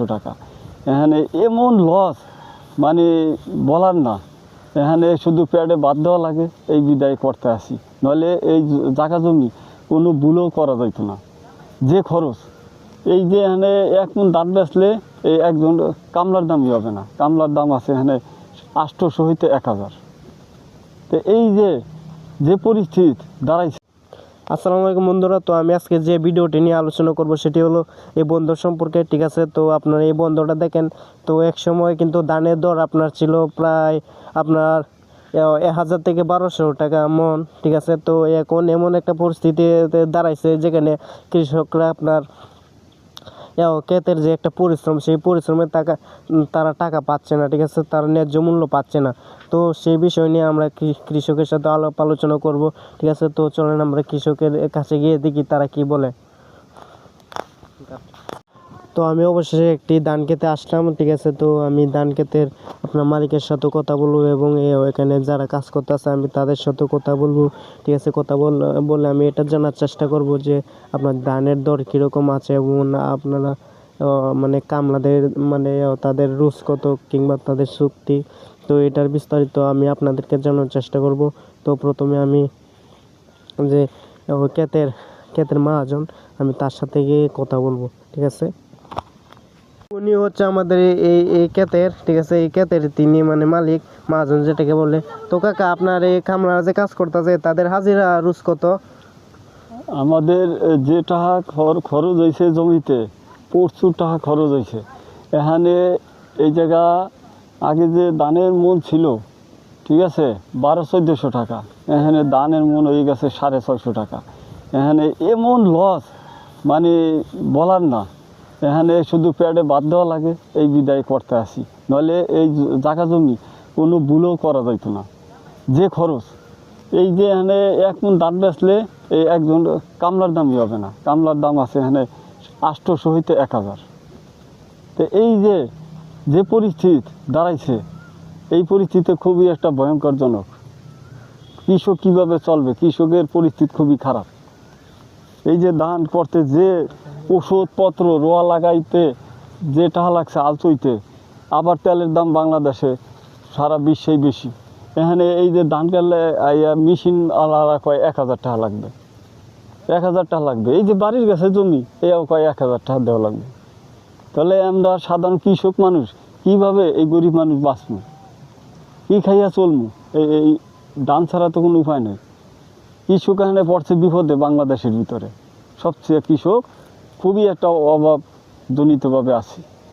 টাকা এখানে এমন লস মানে বলার না। এখানে শুধু প্যাডে বাদ দেওয়া লাগে, এই বিদায় করতে আসি, নইলে এই জায়গা জমি কোনো ভুলও করা যাইত না। যে খরচ এই যে এখানে এক মন ধান বেচলে এই একজন কামলার দামই হবে না। কামলার দাম আছে এখানে 800 হইতে 1000। তো এই যে পরিস্থিতি দাঁড়াইছে। আসসালামু আলাইকুম বন্ধুরা। তো আমি আজকে যে ভিডিওটি নিয়ে আলোচনা করব সেটি হলো এই বন্দর সম্পর্কে, ঠিক আছে। তো আপনারা এই বন্দরটা দেখেন, তো এক সময় কিন্তু ধানের দর আপনার ছিল প্রায় আপনার 1000 থেকে 1200 টাকা মন, ঠিক আছে। তো এখন এমন একটা পরিস্থিতিতে দাঁড়াইছে যেখানে কৃষকরা আপনার ক্ষেতের যে একটা পরিশ্রম, সেই পরিশ্রমের তারা টাকা পাচ্ছে না, ঠিক আছে, তারা ন্যায্য মূল্য পাচ্ছে না। তো সেই বিষয় নিয়ে আমরা কৃষকের সাথে আলোচনা করব, ঠিক আছে। তো চলেন আমরা কৃষকের কাছে গিয়ে দেখি তারা কি বলে। তো আমি অবশেষে একটি ধান খেতে আসলাম, ঠিক আছে। তো আমি ধান খেতের আপনার মালিকের সাথে কথা বলবো এবং এখানে যারা কাজ করতেছে আমি তাদের সাথে কথা বলবো, ঠিক আছে। কথা বলে আমি এটা জানার চেষ্টা করব যে আপনার ধানের দর কীরকম আছে এবং আপনারা মানে কামলাদের মানে তাদের রুজ কত কিংবা তাদের চুক্তি, তো এটার বিস্তারিত আমি আপনাদেরকে জানার চেষ্টা করব। তো প্রথমে আমি যে ক্ষেতের মহাজন, আমি তার সাথে গিয়ে কথা বলবো, ঠিক আছে। উনি হচ্ছে আমাদের এই ক্ষেতের, ঠিক আছে, এই ক্ষেতের তিনি মানে মালিক, মহাজন যেটাকে বলে। তো কাকা, আপনার এই কামলা যে কাজ করতেছে তাদের হাজিরা রুজ কত? আমাদের যে টাকা খরচ হয়েছে জমিতে, প্রচুর টাকা খরচ হয়েছে। এখানে এই জায়গা আগে যে ধানের মন ছিল, ঠিক আছে, 1200-1400 টাকা, এখানে ধানের মন হয়ে গেছে 650 টাকা। এখানে এমন লস মানে বলার না। এখানে শুধু প্যাডে বাদ দেওয়া লাগে, এই বিদায় করতে আসি, নইলে এই জায়গা জমি কোনো ভুলও করা যাইত না। যে খরচ এই যে এখানে এক মন ধান বেচলে এই একজন কামলার দামই হবে না। কামলার দাম আছে এখানে 800 হইতে 1000। তো এই যে পরিস্থিতি দাঁড়াইছে, এই পরিস্থিতি খুবই একটা ভয়ঙ্করজনক। কৃষক কীভাবে চলবে? কৃষকের পরিস্থিতি খুবই খারাপ। এই যে ধান করতে যে ওষুধপত্র রোয়া লাগাইতে যে টাকা লাগছে আলচইতে, আবার তেলের দাম বাংলাদেশে সারা বিশ্বেই বেশি। এখানে এই যে ধান কাটলে মেশিন আলাদা কয় 1000 টাকা লাগবে, 1000 টাকা লাগবে। এই যে বাড়ির কাছে জমি, এও কয় 1000 টাকা দেওয়া লাগবে। তাহলে আমরা সাধারণ কৃষক মানুষ কীভাবে, এই গরিব মানুষ বাঁচবো, কী খাইয়া চলবো? এই ধান ছাড়া তো কোনো উপায় নেই। কৃষক এখানে পড়ছে বিপদে। বাংলাদেশের ভিতরে সবচেয়ে কৃষক খুবই একটা অভাবজনিতভাবে আছে।